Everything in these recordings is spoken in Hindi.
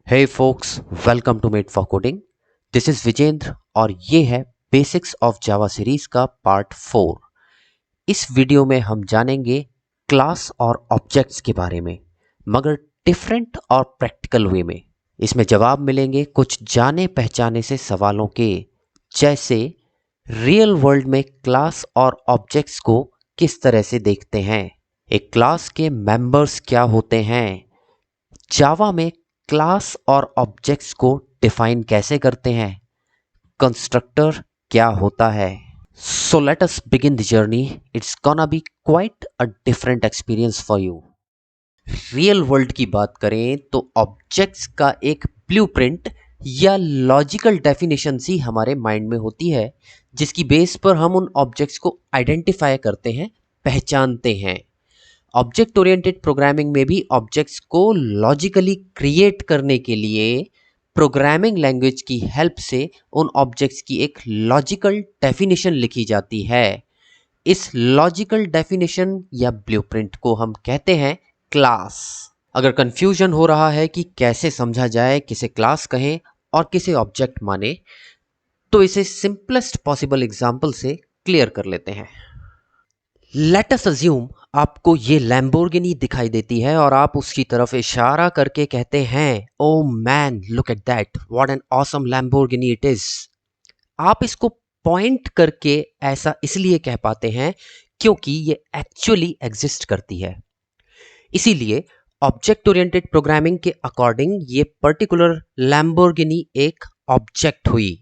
Hey folks, welcome to made for coding. This is Vijendra और ये है बेसिक्स ऑफ जावा सीरीज का पार्ट 4। इस वीडियो में हम जानेंगे क्लास और ऑब्जेक्ट्स के बारे में, मगर डिफरेंट और प्रैक्टिकल वे में। इसमें जवाब मिलेंगे कुछ जाने पहचाने से सवालों के, जैसे रियल वर्ल्ड में क्लास और ऑब्जेक्ट्स को किस तरह से देखते हैं, एक क्लास के मेंबर्स क्या होते हैं, जावा में क्लास और ऑब्जेक्ट्स को डिफाइन कैसे करते हैं, कंस्ट्रक्टर क्या होता है। सो let us begin the journey. It's gonna be quite a different experience for you. Real world की बात करें तो ऑब्जेक्ट्स का एक ब्लूप्रिंट या लॉजिकल डेफिनेशन सी हमारे माइंड में होती है, जिसकी बेस पर हम उन ऑब्जेक्ट्स को आइडेंटिफाई करते हैं, पहचानते हैं। ऑब्जेक्ट ओरिएंटेड प्रोग्रामिंग में भी ऑब्जेक्ट्स को लॉजिकली क्रिएट करने के लिए प्रोग्रामिंग लैंग्वेज की हेल्प से उन ऑब्जेक्ट्स की एक लॉजिकल डेफिनेशन लिखी जाती है। इस लॉजिकल डेफिनेशन या ब्लूप्रिंट को हम कहते हैं क्लास। अगर कंफ्यूजन हो रहा है कि कैसे समझा जाए किसे क्लास कहें और किसे ऑब्जेक्ट माने, तो इसे सिंपलेस्ट पॉसिबल एग्जांपल से क्लियर कर लेते हैं। लेट अस अज्यूम आपको ये लैम्बोर्गिनी दिखाई देती है और आप उसकी तरफ इशारा करके कहते हैं, oh man look at that, what an awesome Lamborghini it is. आप इसको पॉइंट करके ऐसा इसलिए कह पाते हैं क्योंकि ये एक्चुअली एग्जिस्ट करती है। इसीलिए ऑब्जेक्ट ओरिएंटेड प्रोग्रामिंग के अकॉर्डिंग ये पर्टिकुलर लैम्बोर्गिनी एक ऑब्जेक्ट हुई।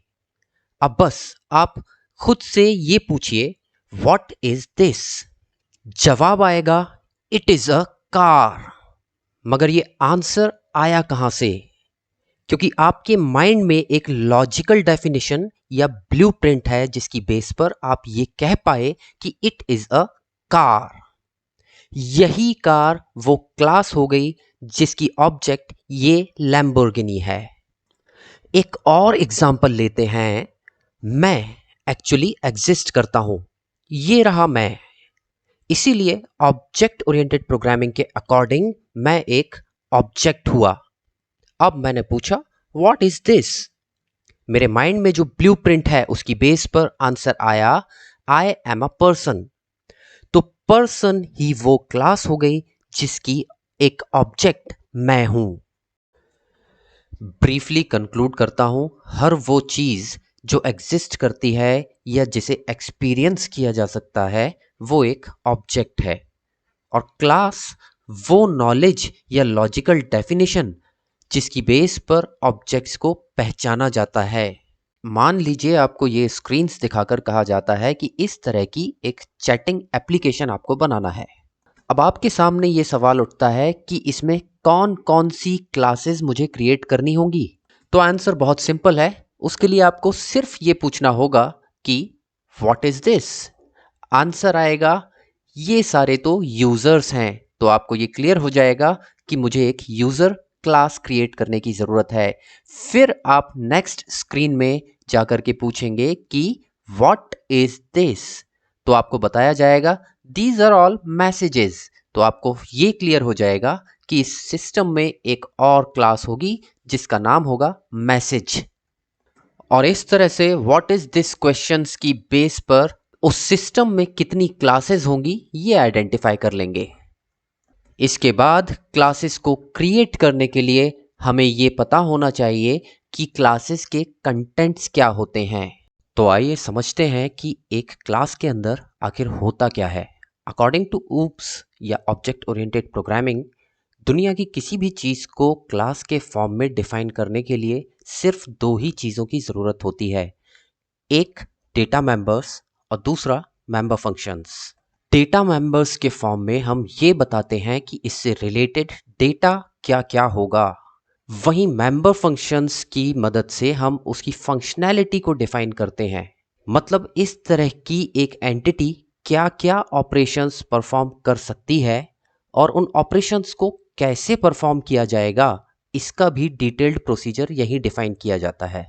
अब बस आप खुद से ये पूछिए, व्हाट इज दिस? जवाब आएगा, इट इज अ कार। मगर ये आंसर आया कहां से? क्योंकि आपके माइंड में एक लॉजिकल डेफिनेशन या ब्लूप्रिंट है जिसकी बेस पर आप ये कह पाए कि इट इज अ कार। यही कार वो क्लास हो गई जिसकी ऑब्जेक्ट ये लैम्बोर्गिनी है। एक और एग्जांपल लेते हैं। मैं एक्चुअली एग्जिस्ट करता हूं, ये रहा मैं। इसीलिए ऑब्जेक्ट ओरिएंटेड प्रोग्रामिंग के अकॉर्डिंग मैं एक ऑब्जेक्ट हुआ। अब मैंने पूछा, व्हाट इज दिस? मेरे माइंड में जो ब्लूप्रिंट है उसकी बेस पर आंसर आया, आई एम अ पर्सन। तो पर्सन ही वो क्लास हो गई जिसकी एक ऑब्जेक्ट मैं हूं। ब्रीफली कंक्लूड करता हूं, हर वो चीज जो एग्जिस्ट करती है या जिसे एक्सपीरियंस किया जा सकता है, वो एक ऑब्जेक्ट है। और क्लास वो नॉलेज या लॉजिकल डेफिनेशन जिसकी बेस पर ऑब्जेक्ट्स को पहचाना जाता है। मान लीजिए आपको ये स्क्रीन्स दिखाकर कहा जाता है कि इस तरह की एक चैटिंग एप्लीकेशन आपको बनाना है। अब आपके सामने ये सवाल उठता है कि इसमें कौन कौन सी क्लासेस मुझे क्रिएट करनी होंगी। तो आंसर बहुत सिंपल है। उसके लिए आपको सिर्फ ये पूछना होगा कि व्हाट इज दिस? आंसर आएगा, ये सारे तो यूजर्स हैं। तो आपको ये क्लियर हो जाएगा कि मुझे एक यूजर क्लास क्रिएट करने की जरूरत है। फिर आप नेक्स्ट स्क्रीन में जाकर के पूछेंगे कि व्हाट इज दिस? तो आपको बताया जाएगा, दीज आर ऑल मैसेजेस। तो आपको ये क्लियर हो जाएगा कि इस सिस्टम में एक और क्लास होगी जिसका नाम होगा मैसेज। और इस तरह से व्हाट इज दिस क्वेश्चंस की बेस पर उस सिस्टम में कितनी क्लासेस होंगी ये आइडेंटिफाई कर लेंगे। इसके बाद क्लासेस को क्रिएट करने के लिए हमें ये पता होना चाहिए कि क्लासेस के कंटेंट्स क्या होते हैं। तो आइए समझते हैं कि एक क्लास के अंदर आखिर होता क्या है। अकॉर्डिंग टू ऊप्स या ऑब्जेक्ट ओरिएंटेड प्रोग्रामिंग, दुनिया की किसी भी चीज़ को क्लास के फॉर्म में डिफाइन करने के लिए सिर्फ दो ही चीज़ों की ज़रूरत होती है, एक डेटा मेंबर्स और दूसरा मेंबर फंक्शंस। डेटा मेंबर्स के फॉर्म में हम ये बताते हैं कि इससे रिलेटेड डेटा क्या क्या होगा। वहीं मेंबर फंक्शंस की मदद से हम उसकी फंक्शनैलिटी को डिफाइन करते हैं। मतलब इस तरह की एक एंटिटी क्या क्या ऑपरेशंस परफॉर्म कर सकती है और उन ऑपरेशंस को कैसे परफॉर्म किया जाएगा, इसका भी डिटेल्ड प्रोसीजर यही डिफाइन किया जाता है।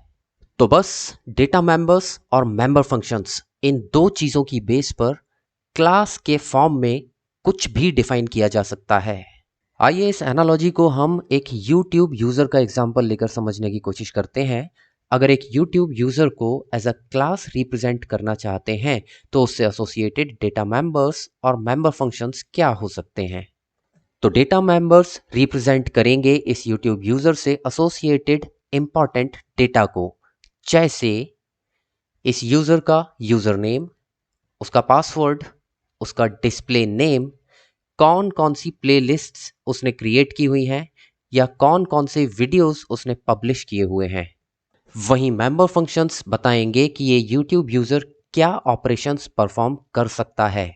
तो बस डेटा मेंबर्स और मेंबर फंक्शंस, इन दो चीज़ों की बेस पर क्लास के फॉर्म में कुछ भी डिफाइन किया जा सकता है। आइए इस एनालॉजी को हम एक YouTube यूज़र का एग्जांपल लेकर समझने की कोशिश करते हैं। अगर एक YouTube यूज़र को एज अ क्लास रिप्रेजेंट करना चाहते हैं तो उससे एसोसिएटेड डेटा मेंबर्स और मेंबर फंक्शंस क्या हो सकते हैं। तो डेटा मेंबर्स रिप्रेजेंट करेंगे इस YouTube यूज़र से एसोसिएटेड इंपॉर्टेंट डेटा को, जैसे इस यूज़र का यूज़र नेम, उसका पासवर्ड, उसका डिस्प्ले नेम, कौन कौन सी प्लेलिस्ट्स उसने क्रिएट की हुई हैं या कौन कौन से वीडियोस उसने पब्लिश किए हुए हैं। वहीं मेंबर फंक्शंस बताएंगे कि ये YouTube यूज़र क्या ऑपरेशंस परफॉर्म कर सकता है।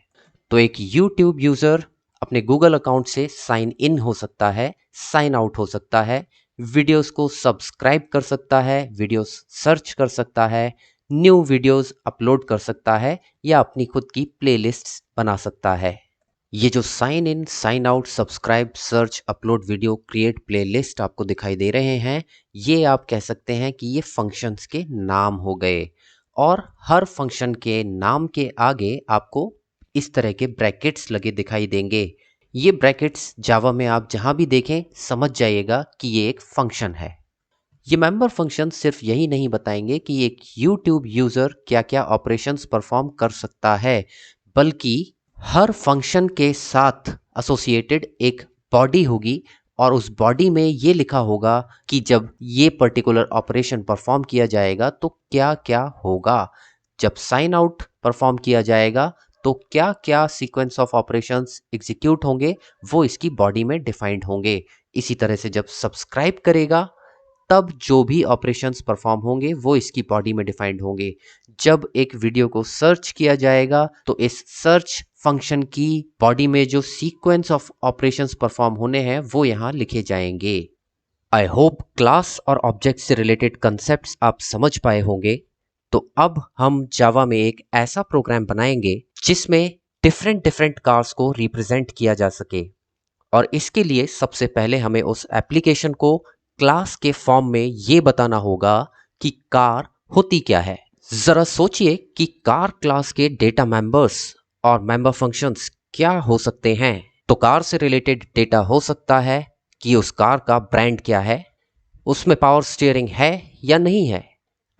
तो एक YouTube यूज़र अपने गूगल अकाउंट से साइन इन हो सकता है, साइन आउट हो सकता है, वीडियोस को सब्सक्राइब कर सकता है, वीडियोस सर्च कर सकता है, न्यू वीडियोस अपलोड कर सकता है या अपनी खुद की प्लेलिस्ट्स बना सकता है। ये जो sign in, sign out, subscribe, search, upload video, create playlist आपको दिखाई दे रहे हैं, ये आप कह सकते हैं कि ये फंक्शंस के नाम हो गए। और हर फंक्शन के नाम के आगे आपको इस तरह के ब्रैकेट्स लगे दिखाई देंगे। ये ब्रैकेट्स जावा में आप जहां भी देखें समझ जाइएगा कि ये एक फंक्शन है। ये मेंबर फंक्शन सिर्फ यही नहीं बताएंगे कि एक YouTube यूज़र क्या क्या ऑपरेशंस परफॉर्म कर सकता है, बल्कि हर फंक्शन के साथ एसोसिएटेड एक बॉडी होगी और उस बॉडी में ये लिखा होगा कि जब ये पर्टिकुलर ऑपरेशन परफॉर्म किया जाएगा तो क्या क्या होगा। जब साइन आउट परफॉर्म किया जाएगा तो क्या क्या सीक्वेंस ऑफ ऑपरेशंस एग्जीक्यूट होंगे, वो इसकी बॉडी में डिफाइंड होंगे। इसी तरह से जब सब्सक्राइब करेगा तब जो भी ऑपरेशंस परफॉर्म होंगे वो इसकी बॉडी में डिफाइंड होंगे। जब एक वीडियो को सर्च किया जाएगा तो इस सर्च फंक्शन की बॉडी में जो सीक्वेंस ऑफ ऑपरेशंस परफॉर्म होने हैं वो यहाँ लिखे जाएंगे। आई होप क्लास और ऑब्जेक्ट से रिलेटेड कंसेप्ट्स आप समझ पाए होंगे। तो अब हम जावा में एक ऐसा प्रोग्राम बनाएंगे जिसमें डिफरेंट डिफरेंट कार्स को रिप्रेजेंट किया जा सके। और इसके लिए सबसे पहले हमें उस एप्लीकेशन को क्लास के फॉर्म में ये बताना होगा कि कार होती क्या है। जरा सोचिए कि कार क्लास के डेटा मेंबर्स और मेंबर फंक्शंस क्या हो सकते हैं। तो कार से रिलेटेड डेटा हो सकता है कि उस कार का ब्रांड क्या है, उसमें पावर स्टीयरिंग है या नहीं है,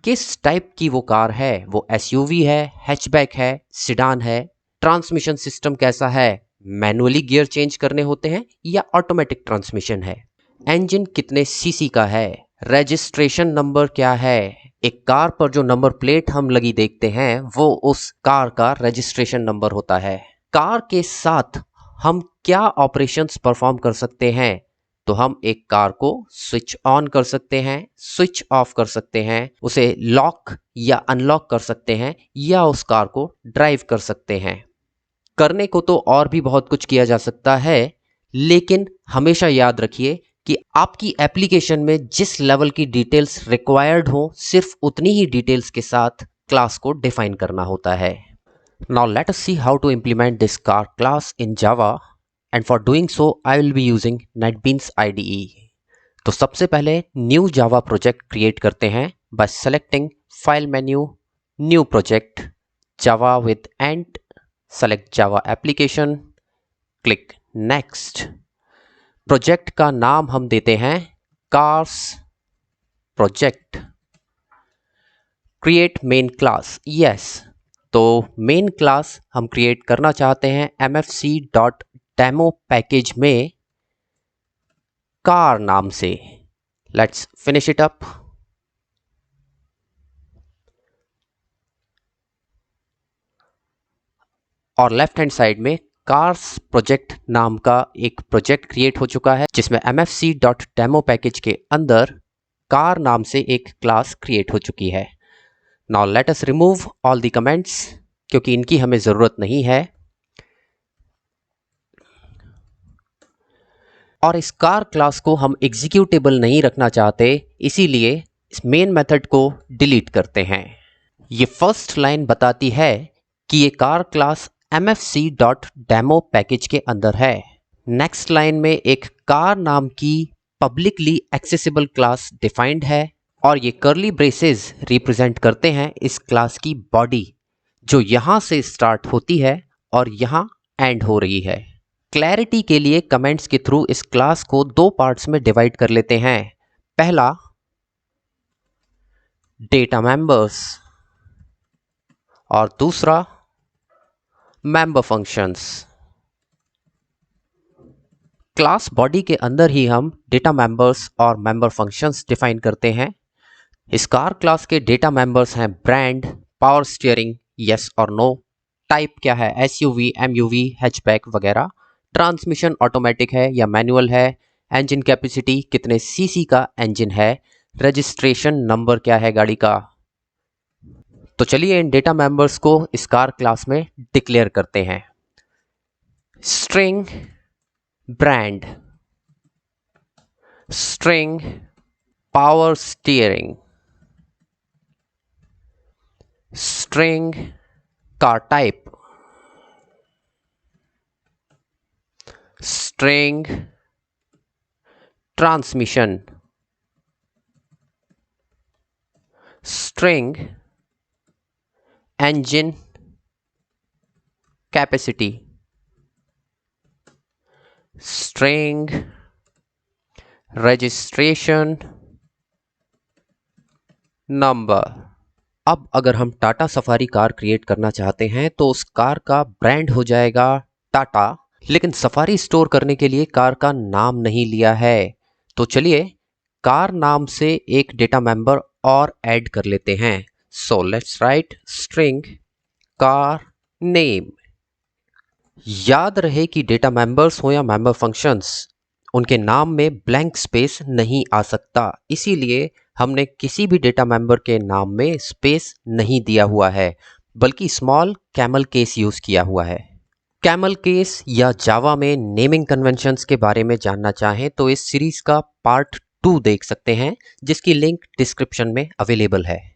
किस टाइप की वो कार है, वो एसयूवी है, हैचबैक है, सिडान है, ट्रांसमिशन सिस्टम कैसा है, मैनुअली गियर चेंज करने होते हैं या ऑटोमेटिक ट्रांसमिशन है, इंजन कितने सीसी का है, रजिस्ट्रेशन नंबर क्या है। एक कार पर जो नंबर प्लेट हम लगी देखते हैं वो उस कार का रजिस्ट्रेशन नंबर होता है। कार के साथ हम क्या ऑपरेशंस परफॉर्म कर सकते हैं, तो हम एक कार को स्विच ऑन कर सकते हैं, स्विच ऑफ कर सकते हैं, उसे लॉक या अनलॉक कर सकते हैं या उस कार को ड्राइव कर सकते हैं। करने को तो और भी बहुत कुछ किया जा सकता है, लेकिन हमेशा याद रखिए कि आपकी एप्लीकेशन में जिस लेवल की डिटेल्स रिक्वायर्ड हो सिर्फ उतनी ही डिटेल्स के साथ क्लास को डिफाइन करना होता है। Now let us see how to implement this car class in Java, and for doing so I will be using NetBeans IDE. तो सबसे पहले न्यू जावा प्रोजेक्ट क्रिएट करते हैं by selecting file menu, new project, Java with Ant, select Java application, click next. Project का नाम हम देते हैं cars project. Create main class, yes. तो मेन क्लास हम क्रिएट करना चाहते हैं mfc.demo पैकेज में कार नाम से। Let's finish it up. और लेफ्ट हैंड साइड में कार्स प्रोजेक्ट नाम का एक प्रोजेक्ट क्रिएट हो चुका है जिसमें mfc.demo पैकेज के अंदर कार नाम से एक क्लास क्रिएट हो चुकी है। Now let us remove all the comments क्योंकि इनकी हमें ज़रूरत नहीं है। और इस कार क्लास को हम एग्जीक्यूटेबल नहीं रखना चाहते, इसीलिए इस मेन मेथड को डिलीट करते हैं। ये फर्स्ट लाइन बताती है कि ये कार क्लास mfc.demo पैकेज के अंदर है। नेक्स्ट लाइन में एक कार नाम की पब्लिकली एक्सेसिबल क्लास डिफाइंड है और ये कर्ली ब्रेसेस रिप्रेजेंट करते हैं इस क्लास की बॉडी जो यहां से स्टार्ट होती है और यहां एंड हो रही है। क्लैरिटी के लिए कमेंट्स के थ्रू इस क्लास को दो पार्ट्स में डिवाइड कर लेते हैं। पहला डेटा मेंबर्स और दूसरा मेंबर फंक्शंस। क्लास बॉडी के अंदर ही हम डेटा मेंबर्स और मेंबर फंक्शंस डिफाइन करते हैं। इस कार क्लास के डेटा मेंबर्स हैं ब्रांड, पावर स्टीयरिंग, यस और नो, टाइप क्या है, एसयूवी, एमयूवी, हैचबैक वगैरह, ट्रांसमिशन ऑटोमेटिक है या मैनुअल है, इंजन कैपेसिटी कितने सीसी का इंजन है, रजिस्ट्रेशन नंबर क्या है गाड़ी का। तो चलिए इन डेटा मेंबर्स को इस कार क्लास में डिक्लेयर करते हैं। String brand, string power steering, string car type, string transmission, string engine capacity, string registration number। अब अगर हम टाटा सफारी कार क्रिएट करना चाहते हैं तो उस कार का ब्रांड हो जाएगा टाटा, लेकिन सफारी स्टोर करने के लिए कार का नाम नहीं लिया है। तो चलिए कार नाम से एक डेटा मेंबर और ऐड कर लेते हैं। So let's write string car name. याद रहे कि डेटा मेंबर्स हो या मेंबर फंक्शंस, उनके नाम में ब्लैंक स्पेस नहीं आ सकता, इसीलिए हमने किसी भी डेटा मेंबर के नाम में स्पेस नहीं दिया हुआ है, बल्कि स्मॉल कैमल केस यूज किया हुआ है। कैमल केस या जावा में नेमिंग कन्वेंशंस के बारे में जानना चाहें तो इस सीरीज का पार्ट 2 देख सकते हैं, जिसकी लिंक डिस्क्रिप्शन में अवेलेबल है।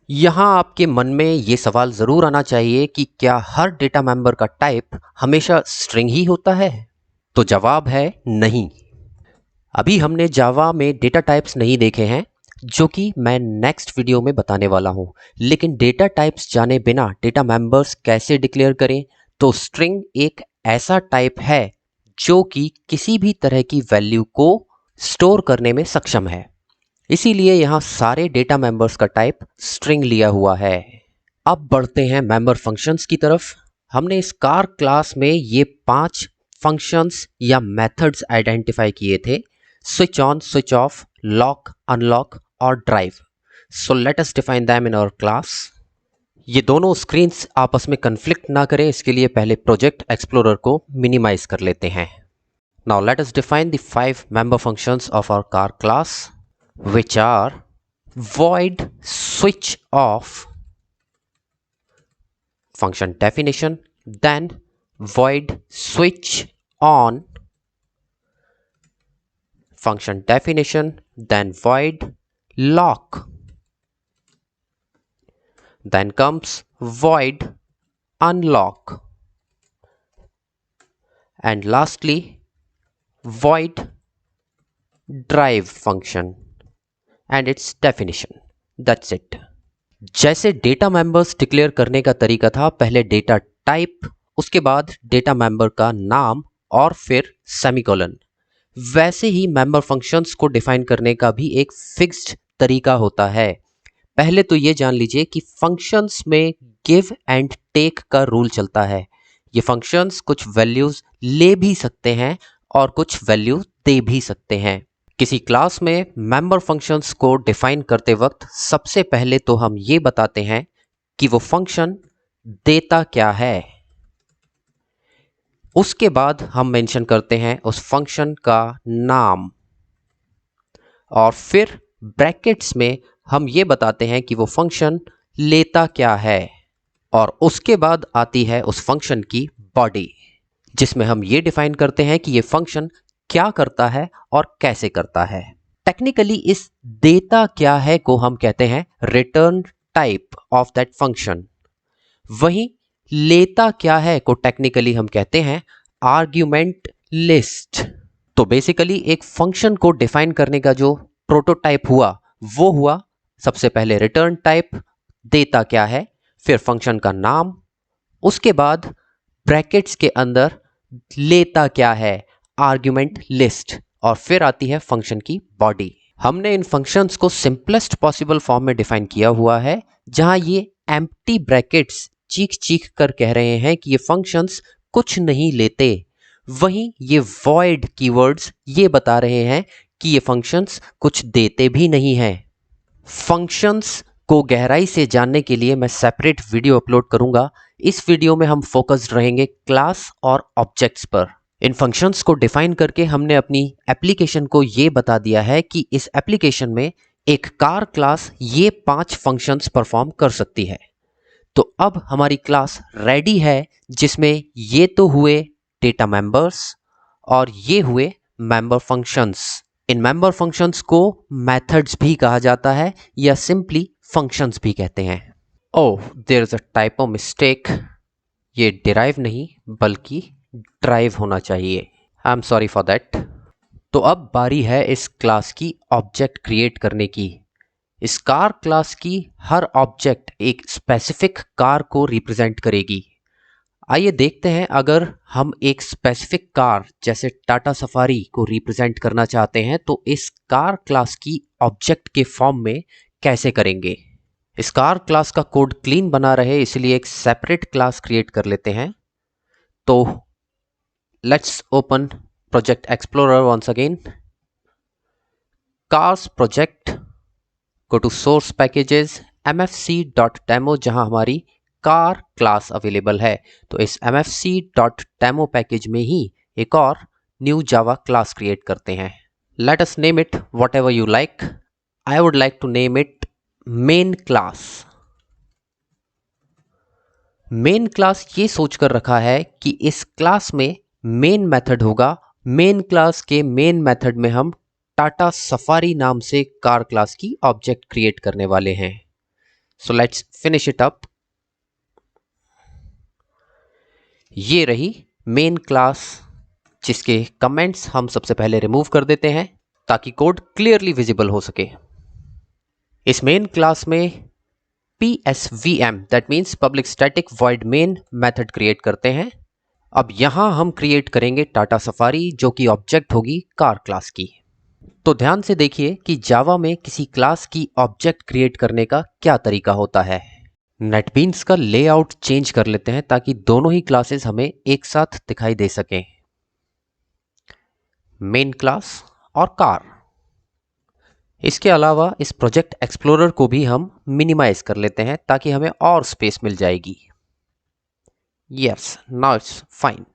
यहाँ आपके मन में ये सवाल ज़रूर आना चाहिए कि क्या हर डेटा मेंबर का टाइप हमेशा स्ट्रिंग ही होता है? तो जवाब है नहीं। अभी हमने जावा में डेटा टाइप्स नहीं देखे हैं, जो कि मैं नेक्स्ट वीडियो में बताने वाला हूँ। लेकिन डेटा टाइप्स जाने बिना डेटा मेंबर्स कैसे डिक्लेयर करें? तो स्ट्रिंग एक ऐसा टाइप है जो कि किसी भी तरह की वैल्यू को स्टोर करने में सक्षम है, इसीलिए यहां सारे डेटा मेंबर्स का टाइप स्ट्रिंग लिया हुआ है। अब बढ़ते हैं मेंबर फंक्शंस की तरफ। हमने इस कार क्लास में ये 5 फंक्शंस या मेथड्स आइडेंटिफाई किए थे: switch on, switch off, lock, unlock और drive. So let us define them in our class. ये दोनों स्क्रीन्स आपस में कन्फ्लिक्ट ना करें, इसके लिए पहले प्रोजेक्ट एक्सप्लोरर को मिनिमाइज कर लेते हैं। Now let us define the 5 member functions of our car class, which are void switch off function definition, then void switch on function definition, then void lock, then comes void unlock, and lastly void drive function and its definition. That's it. जैसे डेटा मेंबर्स डिक्लेयर करने का तरीका था, पहले डेटा टाइप, उसके बाद डेटा मेंबर का नाम और फिर सेमीकोलन, वैसे ही मेंबर फंक्शंस को डिफाइन करने का भी एक फिक्स्ड तरीका होता है। पहले तो ये जान लीजिए कि फंक्शंस में गिव एंड टेक का रूल चलता है। ये फंक्शंस कुछ वैल्यूज ले भी सकते हैं और कुछ वैल्यू दे भी सकते हैं। किसी क्लास में मेंबर फंक्शंस को डिफाइन करते वक्त सबसे पहले तो हम ये बताते हैं कि वो फंक्शन देता क्या है। उसके बाद हम मेंशन करते हैं उस फंक्शन का नाम, और फिर ब्रैकेट्स में हम ये बताते हैं कि वो फंक्शन लेता क्या है, और उसके बाद आती है उस फंक्शन की बॉडी, जिसमें हम ये डिफाइन करते हैं कि ये फंक्शन क्या करता है और कैसे करता है। टेक्निकली इस देता क्या है को हम कहते हैं return type of that function. वहीं लेता क्या है को टेक्निकली हम कहते हैं आर्ग्यूमेंट लिस्ट। तो बेसिकली एक फंक्शन को डिफाइन करने का जो प्रोटोटाइप हुआ वो हुआ सबसे पहले रिटर्न टाइप, देता क्या है, फिर फंक्शन का नाम, उसके बाद ब्रैकेट्स के अंदर लेता क्या है, आर्ग्यूमेंट लिस्ट, और फिर आती है फंक्शन की बॉडी। हमने इन फंक्शंस को सिंपलेस्ट पॉसिबल फॉर्म में डिफाइन किया हुआ है, जहां ये एम्प्टी ब्रैकेट्स चीख चीख कर कह रहे हैं कि ये फंक्शंस कुछ नहीं लेते, वहीं ये वॉइड कीवर्ड्स ये बता रहे हैं कि ये फंक्शंस कुछ देते भी नहीं हैं। फंक्शंस को गहराई से जानने के लिए मैं सेपरेट वीडियो अपलोड करूंगा। इस वीडियो में हम फोकस्ड रहेंगे क्लास और ऑब्जेक्ट्स पर। इन फंक्शंस को डिफाइन करके हमने अपनी एप्लीकेशन को ये बता दिया है कि इस एप्लीकेशन में एक कार क्लास ये 5 फंक्शंस परफॉर्म कर सकती है। तो अब हमारी क्लास रेडी है, जिसमें ये तो हुए डेटा मेंबर्स और ये हुए मेंबर फंक्शंस। इन मेंबर फंक्शंस को मेथड्स भी कहा जाता है या सिंपली फंक्शंस भी कहते हैं। Oh, there is a typo mistake, ये डिराइव नहीं बल्कि ड्राइव होना चाहिए। I am sorry for that. तो अब बारी है इस क्लास की ऑब्जेक्ट क्रिएट करने की। इस कार क्लास की हर ऑब्जेक्ट एक स्पेसिफिक कार को रिप्रेजेंट करेगी। आइए देखते हैं, अगर हम एक स्पेसिफिक कार जैसे टाटा सफारी को रिप्रेजेंट करना चाहते हैं तो इस कार क्लास की ऑब्जेक्ट के फॉर्म में कैसे करेंगे। इस कार क्लास का कोड क्लीन बना रहे इसलिए एक सेपरेट क्लास क्रिएट कर लेते हैं। तो let's open project explorer once again, cars project, go to source packages, mfc.demo, जहां हमारी कार क्लास अवेलेबल है। तो इस mfc.demo पैकेज में ही एक और न्यू जावा क्लास क्रिएट करते हैं। Let us name it whatever you like. I would like to name it main class. Main class ये सोचकर रखा है कि इस क्लास में मेन मेथड होगा। मेन क्लास के मेन मेथड में हम टाटा सफारी नाम से कार क्लास की ऑब्जेक्ट क्रिएट करने वाले हैं। So let's finish it up. ये रही मेन क्लास, जिसके कमेंट्स हम सबसे पहले रिमूव कर देते हैं ताकि कोड क्लियरली विजिबल हो सके। इस मेन क्लास में PSVM that means public static void main method create करते हैं। अब यहां हम क्रिएट करेंगे टाटा सफारी, जो कि ऑब्जेक्ट होगी कार क्लास की। तो ध्यान से देखिए कि जावा में किसी क्लास की ऑब्जेक्ट क्रिएट करने का क्या तरीका होता है। नेटबीन्स का लेआउट चेंज कर लेते हैं ताकि दोनों ही क्लासेस हमें एक साथ दिखाई दे सकें, मेन क्लास और कार। इसके अलावा इस प्रोजेक्ट एक्सप्लोरर को भी हम मिनिमाइज कर लेते हैं ताकि हमें और स्पेस मिल जाएगी। Yes, now it's fine.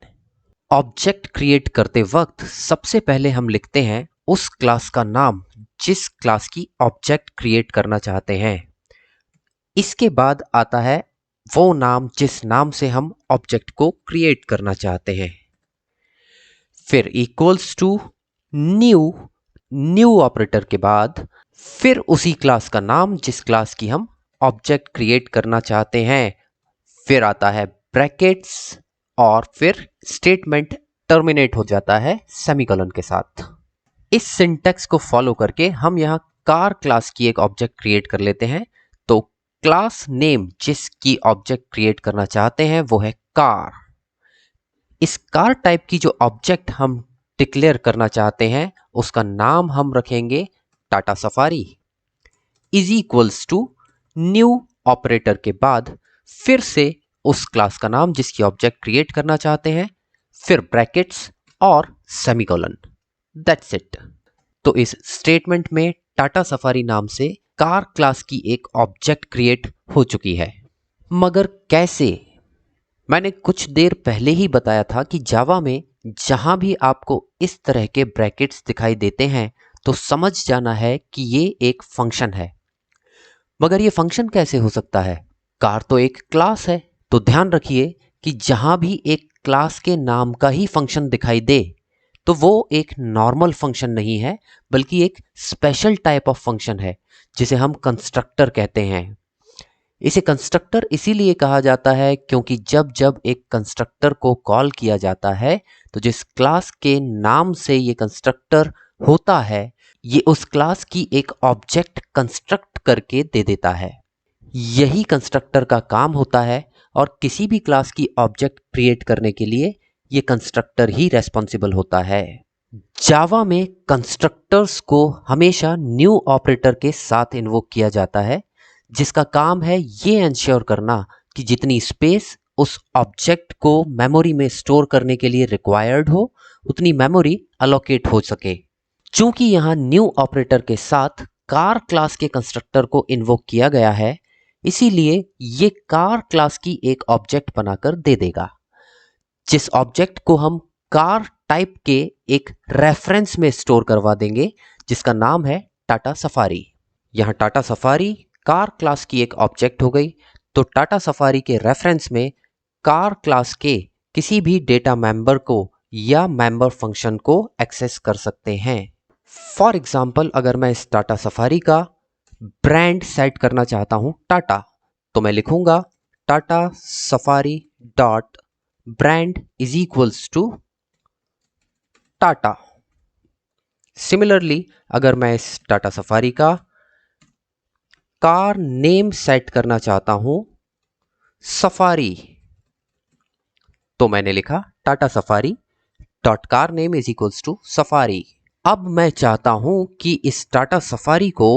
Object create करते वक्त सबसे पहले हम लिखते हैं उस क्लास का नाम जिस क्लास की ऑब्जेक्ट क्रिएट करना चाहते हैं। इसके बाद आता है वो नाम जिस नाम से हम ऑब्जेक्ट को क्रिएट करना चाहते हैं। फिर इक्वल्स टू न्यू ऑपरेटर के बाद फिर उसी क्लास का नाम जिस क्लास की हम ऑब्जेक्ट क्रिएट करना चाहते हैं। फिर आता है ब्रैकेट्स और फिर स्टेटमेंट टर्मिनेट हो जाता है सेमीकोलन के साथ। इस सिंटैक्स को फॉलो करके हम यहां कार क्लास की एक ऑब्जेक्ट क्रिएट कर लेते हैं। तो क्लास नेम जिसकी ऑब्जेक्ट क्रिएट करना चाहते हैं वो है कार। इस कार टाइप की जो ऑब्जेक्ट हम डिक्लेयर करना चाहते हैं उसका नाम हम रखेंगे Tata Safari. Is equals to new operator के बाद फिर से उस क्लास का नाम जिसकी ऑब्जेक्ट क्रिएट करना चाहते हैं, फिर ब्रैकेट्स और सेमीकोलन। That's it. तो इस स्टेटमेंट में टाटा सफारी नाम से कार क्लास की एक ऑब्जेक्ट क्रिएट हो चुकी है। मगर कैसे? मैंने कुछ देर पहले ही बताया था कि जावा में जहां भी आपको इस तरह के ब्रैकेट्स दिखाई देते हैं तो समझ जाना है कि ये एक फंक्शन है। मगर ये फंक्शन कैसे हो सकता है? कार तो एक क्लास है। तो ध्यान रखिए कि जहां भी एक क्लास के नाम का ही फंक्शन दिखाई दे तो वो एक नॉर्मल फंक्शन नहीं है, बल्कि एक स्पेशल टाइप ऑफ फंक्शन है जिसे हम कंस्ट्रक्टर कहते हैं। इसे कंस्ट्रक्टर इसीलिए कहा जाता है क्योंकि जब जब एक कंस्ट्रक्टर को कॉल किया जाता है तो जिस क्लास के नाम से ये कंस्ट्रक्टर होता है ये उस क्लास की एक ऑब्जेक्ट कंस्ट्रक्ट करके दे देता है। यही कंस्ट्रक्टर का काम होता है और किसी भी क्लास की ऑब्जेक्ट क्रिएट करने के लिए ये कंस्ट्रक्टर ही रेस्पॉन्सिबल होता है। जावा में कंस्ट्रक्टर्स को हमेशा न्यू ऑपरेटर के साथ इन्वोक किया जाता है, जिसका काम है ये एंश्योर करना कि जितनी स्पेस उस ऑब्जेक्ट को मेमोरी में स्टोर करने के लिए रिक्वायर्ड हो, उतनी मेमोरी अलोकेट हो सके। चूंकि यहाँ न्यू ऑपरेटर के साथ कार क्लास के कंस्ट्रक्टर को इन्वोक किया गया है, इसीलिए ये कार क्लास की एक ऑब्जेक्ट बनाकर दे देगा, जिस ऑब्जेक्ट को हम कार टाइप के एक रेफरेंस में स्टोर करवा देंगे, जिसका नाम है टाटा सफारी। यहां टाटा सफारी कार क्लास की एक ऑब्जेक्ट हो गई, तो टाटा सफारी के रेफरेंस में कार क्लास के किसी भी डेटा मेंबर को या मेंबर फंक्शन को एक्सेस कर सकते हैं। फॉर एग्जाम्पल, अगर मैं इस टाटा सफारी का ब्रांड सेट करना चाहता हूं टाटा, तो मैं लिखूंगा Tata Safari dot brand is equals to Tata. Similarly, अगर मैं इस टाटा सफारी का कार नेम सेट करना चाहता हूं सफारी, तो मैंने लिखा Tata Safari dot car name is equals to Safari. अब मैं चाहता हूं कि इस टाटा सफारी को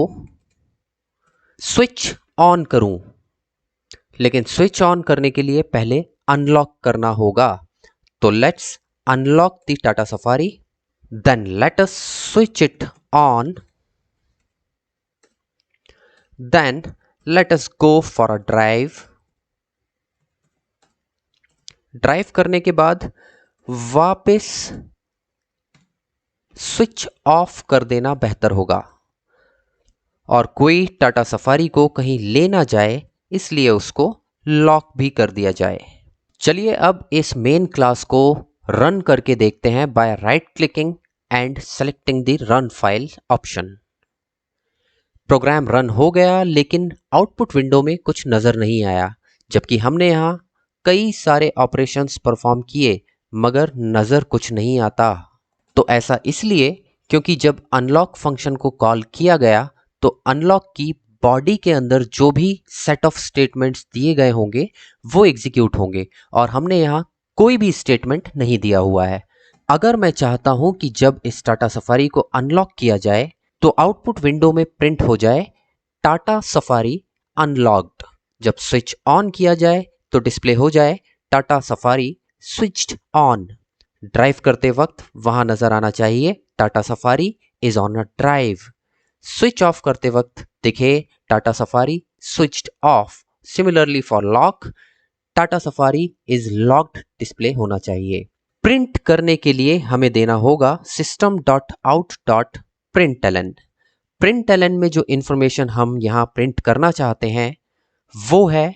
स्विच ऑन करूं, लेकिन स्विच ऑन करने के लिए पहले अनलॉक करना होगा। तो let's unlock the Tata Safari, then let us switch it on, then let us go for a drive. Drive करने के बाद वापस स्विच ऑफ कर देना बेहतर होगा, और कोई टाटा सफारी को कहीं ले ना जाए, इसलिए उसको लॉक भी कर दिया जाए। चलिए अब इस मेन क्लास को रन करके देखते हैं by right clicking and selecting the run file option. Program run हो गया, लेकिन आउटपुट विंडो में कुछ नजर नहीं आया, जबकि हमने यहाँ कई सारे ऑपरेशंस परफॉर्म किए, मगर नजर कुछ नहीं आता। तो ऐसा इसलिए क्योंकि जब अनलॉक फंक्शन को कॉल किया गया, तो अनलॉक की बॉडी के अंदर जो भी सेट ऑफ स्टेटमेंट्स दिए गए होंगे वो एग्जीक्यूट होंगे, और हमने यहाँ कोई भी स्टेटमेंट नहीं दिया हुआ है। अगर मैं चाहता हूं कि जब इस टाटा सफारी को अनलॉक किया जाए तो आउटपुट विंडो में प्रिंट हो जाए टाटा सफारी अनलॉक्ड। जब स्विच ऑन किया जाए तो डिस्प्ले हो जाए Tata Safari switched on. Drive करते वक्त वहां नजर आना चाहिए Tata Safari is on a drive. Switch off करते वक्त दिखे Tata Safari switched off. Similarly for lock, Tata Safari is locked display होना चाहिए। प्रिंट करने के लिए हमें देना होगा system dot out dot println. Println में जो इंफॉर्मेशन हम यहां प्रिंट करना चाहते हैं वो है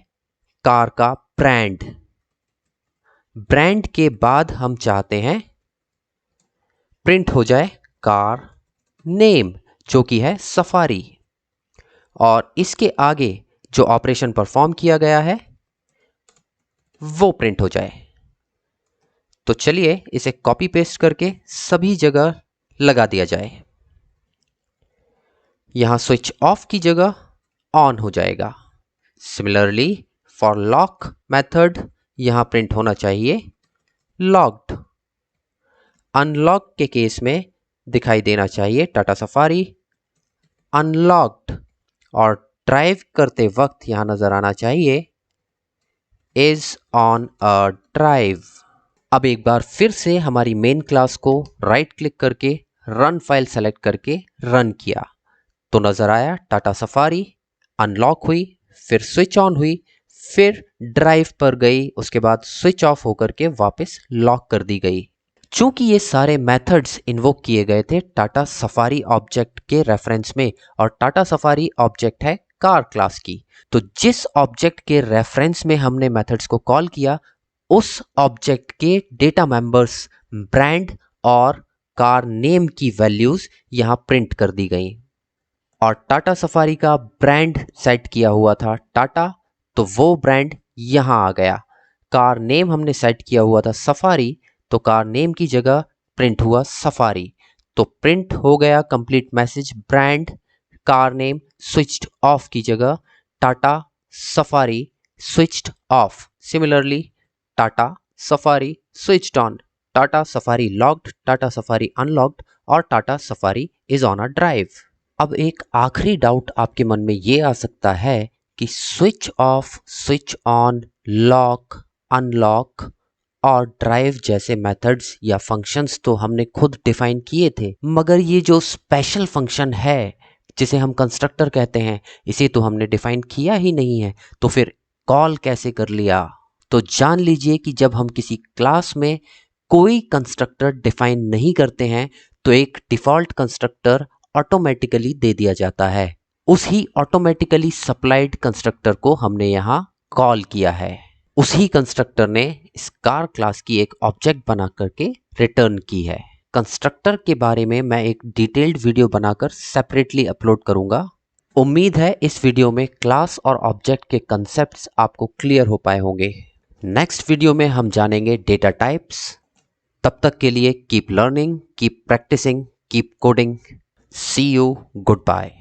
कार का ब्रांड। ब्रांड के बाद हम चाहते हैं प्रिंट हो जाए कार नेम, जो कि है सफारी, और इसके आगे जो ऑपरेशन परफॉर्म किया गया है वो प्रिंट हो जाए। तो चलिए इसे कॉपी पेस्ट करके सभी जगह लगा दिया जाए। यहां स्विच ऑफ की जगह ऑन हो जाएगा। सिमिलरली फॉर लॉक मेथड यहां प्रिंट होना चाहिए लॉक्ड। अनलॉक के केस में दिखाई देना चाहिए टाटा सफारी अनलॉक्ड, और ड्राइव करते वक्त यहां नजर आना चाहिए इज ऑन अ ड्राइव। अब एक बार फिर से हमारी मेन क्लास को राइट क्लिक करके रन फाइल सेलेक्ट करके रन किया, तो नजर आया टाटा सफारी अनलॉक हुई, फिर स्विच ऑन हुई, फिर ड्राइव पर गई, उसके बाद स्विच ऑफ होकर के वापस लॉक कर दी गई। चूंकि ये सारे मेथड्स इन्वोक किए गए थे टाटा सफारी ऑब्जेक्ट के रेफरेंस में, और टाटा सफारी ऑब्जेक्ट है कार क्लास की, तो जिस ऑब्जेक्ट के रेफरेंस में हमने मेथड्स को कॉल किया उस ऑब्जेक्ट के डेटा मेंबर्स ब्रांड और कार नेम की वैल्यूज यहां प्रिंट कर दी गई। और टाटा सफारी का ब्रांड सेट किया हुआ था टाटा, तो वो ब्रांड यहां आ गया। कार नेम हमने सेट किया हुआ था सफारी, तो कार नेम की जगह प्रिंट हुआ सफारी। तो प्रिंट हो गया complete message brand car name switched off की जगह Tata Safari switched off. Similarly Tata Safari switched on. Tata Safari locked, Tata Safari unlocked और Tata Safari is on a drive. अब एक आखिरी डाउट आपके मन में ये आ सकता है कि switch off, switch on, lock, unlock और ड्राइव जैसे मेथड्स या फंक्शंस तो हमने खुद डिफाइन किए थे, मगर ये जो स्पेशल फंक्शन है जिसे हम कंस्ट्रक्टर कहते हैं, इसे तो हमने डिफाइन किया ही नहीं है, तो फिर कॉल कैसे कर लिया? तो जान लीजिए कि जब हम किसी क्लास में कोई कंस्ट्रक्टर डिफाइन नहीं करते हैं तो एक डिफॉल्ट कंस्ट्रक्टर ऑटोमेटिकली दे दिया जाता है। उस ही ऑटोमेटिकली सप्लाइड कंस्ट्रक्टर को हमने यहाँ कॉल किया है। उसी कंस्ट्रक्टर ने इस कार क्लास की एक ऑब्जेक्ट बना करके रिटर्न की है। कंस्ट्रक्टर के बारे में मैं एक डिटेल्ड वीडियो बनाकर सेपरेटली अपलोड करूंगा। उम्मीद है इस वीडियो में क्लास और ऑब्जेक्ट के कंसेप्ट्स आपको क्लियर हो पाए होंगे। नेक्स्ट वीडियो में हम जानेंगे डेटा टाइप्स। तब तक के लिए keep learning, keep practising, keep coding. See you, good bye.